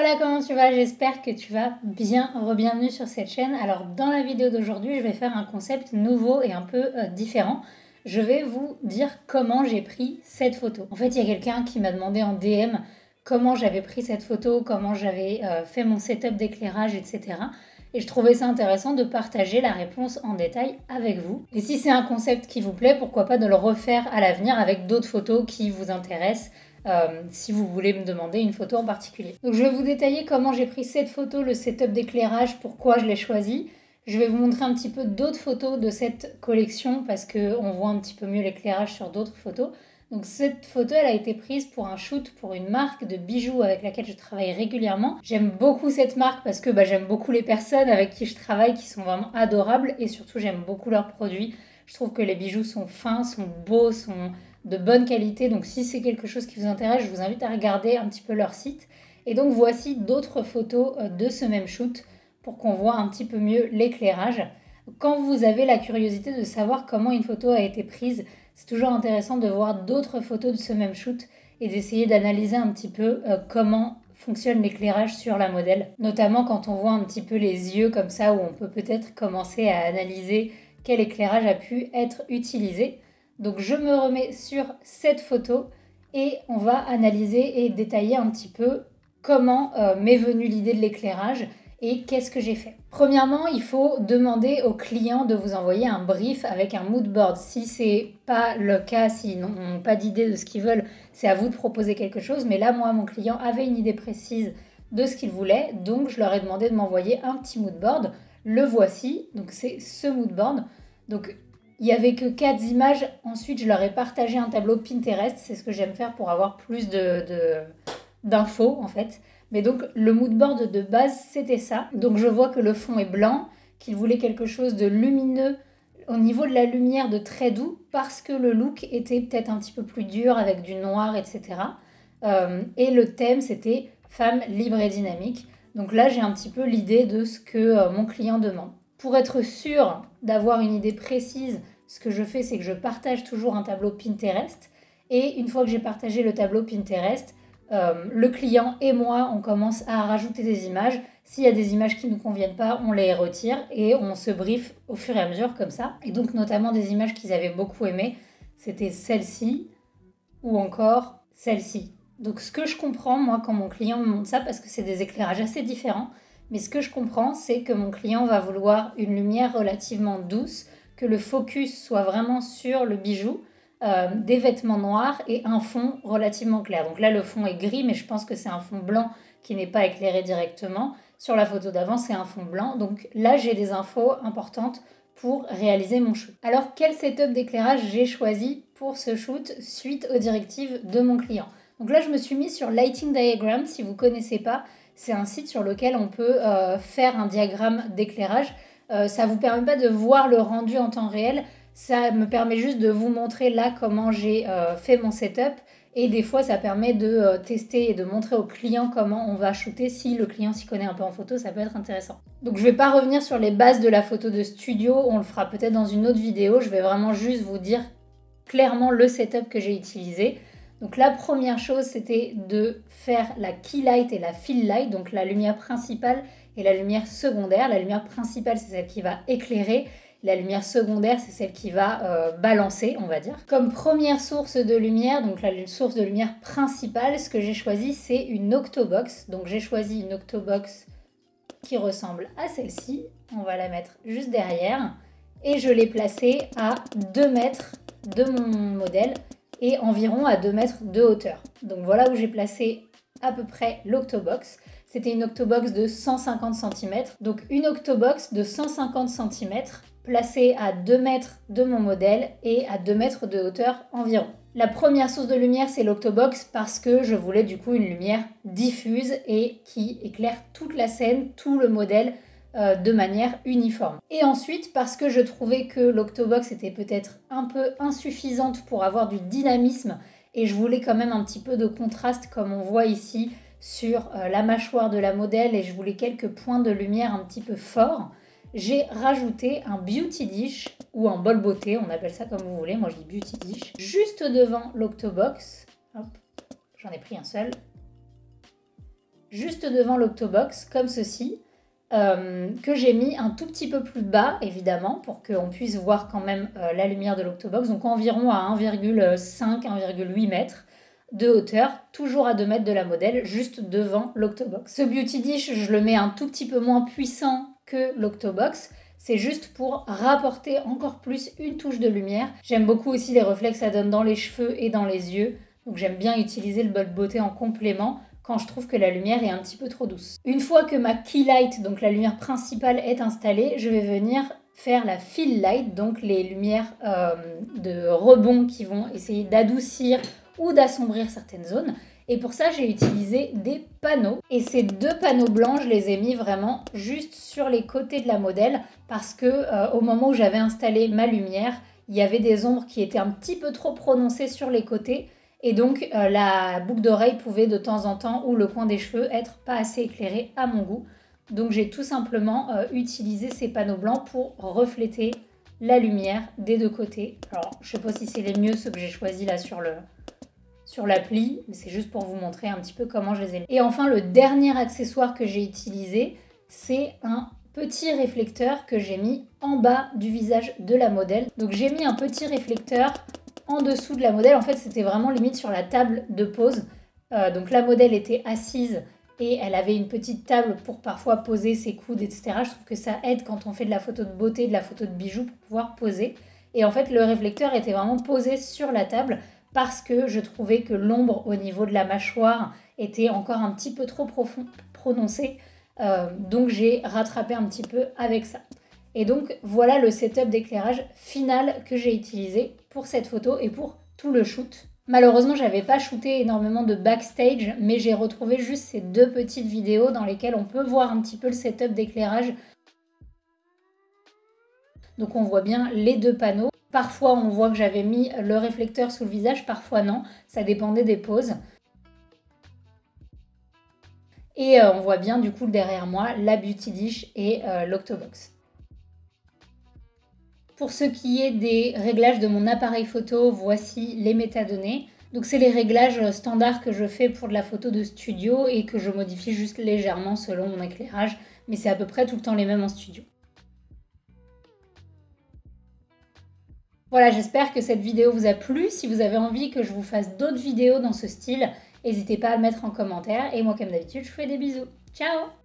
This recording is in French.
Hola, comment tu vas? J'espère que tu vas bien. Re-bienvenue sur cette chaîne. Alors dans la vidéo d'aujourd'hui, je vais faire un concept nouveau et un peu différent. Je vais vous dire comment j'ai pris cette photo. En fait, il y a quelqu'un qui m'a demandé en DM comment j'avais pris cette photo, comment j'avais fait mon setup d'éclairage, etc. Et je trouvais ça intéressant de partager la réponse en détail avec vous. Et si c'est un concept qui vous plaît, pourquoi pas de le refaire à l'avenir avec d'autres photos qui vous intéressent. Si vous voulez me demander une photo en particulier. Donc je vais vous détailler comment j'ai pris cette photo, le setup d'éclairage, pourquoi je l'ai choisi. Je vais vous montrer un petit peu d'autres photos de cette collection parce qu'on voit un petit peu mieux l'éclairage sur d'autres photos. Donc cette photo, elle a été prise pour un shoot pour une marque de bijoux avec laquelle je travaille régulièrement. J'aime beaucoup cette marque parce que j'aime beaucoup les personnes avec qui je travaille qui sont vraiment adorables et surtout j'aime beaucoup leurs produits. Je trouve que les bijoux sont fins, sont beaux, sont de bonne qualité. Donc si c'est quelque chose qui vous intéresse, je vous invite à regarder un petit peu leur site. Et donc voici d'autres photos de ce même shoot pour qu'on voit un petit peu mieux l'éclairage. Quand vous avez la curiosité de savoir comment une photo a été prise, c'est toujours intéressant de voir d'autres photos de ce même shoot et d'essayer d'analyser un petit peu comment fonctionne l'éclairage sur la modèle. Notamment quand on voit un petit peu les yeux comme ça, où on peut peut-être commencer à analyser quel éclairage a pu être utilisé. Donc je me remets sur cette photo et on va analyser et détailler un petit peu comment m'est venue l'idée de l'éclairage et qu'est-ce que j'ai fait. Premièrement, il faut demander au client de vous envoyer un brief avec un mood board. Si ce n'est pas le cas, s'ils n'ont pas d'idée de ce qu'ils veulent, c'est à vous de proposer quelque chose. Mais là, moi, mon client avait une idée précise de ce qu'il voulait, donc je leur ai demandé de m'envoyer un petit mood board. Le voici, donc c'est ce mood board. Donc il n'y avait que 4 images. Ensuite, je leur ai partagé un tableau Pinterest. C'est ce que j'aime faire pour avoir plus d'infos, en fait. Mais donc, le mood board de base, c'était ça. Donc, je vois que le fond est blanc, qu'il voulait quelque chose de lumineux au niveau de la lumière, de très doux, parce que le look était peut-être un petit peu plus dur, avec du noir, etc. Et le thème, c'était femme libre et dynamique. Donc là, j'ai un petit peu l'idée de ce que mon client demande. Pour être sûr d'avoir une idée précise, ce que je fais, c'est que je partage toujours un tableau Pinterest. Et une fois que j'ai partagé le tableau Pinterest, le client et moi, on commence à rajouter des images. S'il y a des images qui ne nous conviennent pas, on les retire et on se briefe au fur et à mesure comme ça. Et donc notamment des images qu'ils avaient beaucoup aimées, c'était celle-ci ou encore celle-ci. Donc ce que je comprends, moi, quand mon client me montre ça, parce que c'est des éclairages assez différents, mais ce que je comprends, c'est que mon client va vouloir une lumière relativement douce, que le focus soit vraiment sur le bijou, des vêtements noirs et un fond relativement clair. Donc là, le fond est gris, mais je pense que c'est un fond blanc qui n'est pas éclairé directement. Sur la photo d'avant, c'est un fond blanc. Donc là, j'ai des infos importantes pour réaliser mon shoot. Alors, quel setup d'éclairage j'ai choisi pour ce shoot suite aux directives de mon client? Donc là, je me suis mise sur Lighting Diagram. Si vous ne connaissez pas, c'est un site sur lequel on peut faire un diagramme d'éclairage. Ça ne vous permet pas de voir le rendu en temps réel. Ça me permet juste de vous montrer là comment j'ai fait mon setup. Et des fois, ça permet de tester et de montrer au client comment on va shooter. Si le client s'y connaît un peu en photo, ça peut être intéressant. Donc, je ne vais pas revenir sur les bases de la photo de studio. On le fera peut-être dans une autre vidéo. Je vais vraiment juste vous dire clairement le setup que j'ai utilisé. Donc, la première chose, c'était de faire la key light et la fill light. Donc, la lumière principale et la lumière secondaire. La lumière principale, c'est celle qui va éclairer. La lumière secondaire, c'est celle qui va balancer, on va dire. Comme première source de lumière, donc la source de lumière principale, ce que j'ai choisi, c'est une octobox. Donc j'ai choisi une octobox qui ressemble à celle-ci. On va la mettre juste derrière. Et je l'ai placée à 2 mètres de mon modèle et environ à 2 mètres de hauteur. Donc voilà où j'ai placé à peu près l'octobox. C'était une octobox de 150 cm. Donc une octobox de 150 cm placée à 2 mètres de mon modèle et à 2 mètres de hauteur environ. La première source de lumière, c'est l'octobox parce que je voulais du coup une lumière diffuse et qui éclaire toute la scène, tout le modèle de manière uniforme. Et ensuite, parce que je trouvais que l'octobox était peut-être un peu insuffisante pour avoir du dynamisme et je voulais quand même un petit peu de contraste comme on voit ici sur la mâchoire de la modèle et je voulais quelques points de lumière un petit peu forts. J'ai rajouté un beauty dish ou un bol beauté, on appelle ça comme vous voulez, moi je dis beauty dish, juste devant l'octobox. Hop, j'en ai pris un seul. juste devant l'Octobox, comme ceci, que j'ai mis un tout petit peu plus bas, évidemment, pour qu'on puisse voir quand même la lumière de l'Octobox, donc environ à 1,5-1,8 mètres de hauteur, toujours à 2 mètres de la modèle, juste devant l'Octobox. Ce Beauty Dish, je le mets un tout petit peu moins puissant que l'Octobox, c'est juste pour rapporter encore plus une touche de lumière. J'aime beaucoup aussi les reflets que ça donne dans les cheveux et dans les yeux, donc j'aime bien utiliser le Bulb Beauté en complément quand je trouve que la lumière est un petit peu trop douce. Une fois que ma Key Light, donc la lumière principale, est installée, je vais venir faire la Fill Light, donc les lumières de rebond qui vont essayer d'adoucir ou d'assombrir certaines zones. Et pour ça, j'ai utilisé des panneaux. Et ces 2 panneaux blancs, je les ai mis vraiment juste sur les côtés de la modèle parce que au moment où j'avais installé ma lumière, il y avait des ombres qui étaient un petit peu trop prononcées sur les côtés. Et donc, la boucle d'oreille pouvait de temps en temps, ou le coin des cheveux, être pas assez éclairé à mon goût. Donc, j'ai tout simplement utilisé ces panneaux blancs pour refléter la lumière des 2 côtés. Alors, je sais pas si c'est les mieux ceux que j'ai choisis là sur l'appli, mais c'est juste pour vous montrer un petit peu comment je les ai mis. Et enfin, le dernier accessoire que j'ai utilisé, c'est un petit réflecteur que j'ai mis en bas du visage de la modèle. Donc, j'ai mis un petit réflecteur en dessous de la modèle. En fait, c'était vraiment limite sur la table de pose. Donc la modèle était assise et elle avait une petite table pour parfois poser ses coudes, etc. Je trouve que ça aide quand on fait de la photo de beauté, de la photo de bijoux pour pouvoir poser. Et en fait, le réflecteur était vraiment posé sur la table parce que je trouvais que l'ombre au niveau de la mâchoire était encore un petit peu trop prononcée. Donc j'ai rattrapé un petit peu avec ça. Et donc voilà le setup d'éclairage final que j'ai utilisé pour cette photo et pour tout le shoot. Malheureusement, j'avais pas shooté énormément de backstage, mais j'ai retrouvé juste ces 2 petites vidéos dans lesquelles on peut voir un petit peu le setup d'éclairage. Donc on voit bien les 2 panneaux. Parfois on voit que j'avais mis le réflecteur sous le visage, parfois non, ça dépendait des poses. Et on voit bien du coup derrière moi la Beauty Dish et l'Octobox. Pour ce qui est des réglages de mon appareil photo, voici les métadonnées. Donc c'est les réglages standards que je fais pour de la photo de studio et que je modifie juste légèrement selon mon éclairage, mais c'est à peu près tout le temps les mêmes en studio. Voilà, j'espère que cette vidéo vous a plu. Si vous avez envie que je vous fasse d'autres vidéos dans ce style, n'hésitez pas à le mettre en commentaire. Et moi, comme d'habitude, je vous fais des bisous. Ciao!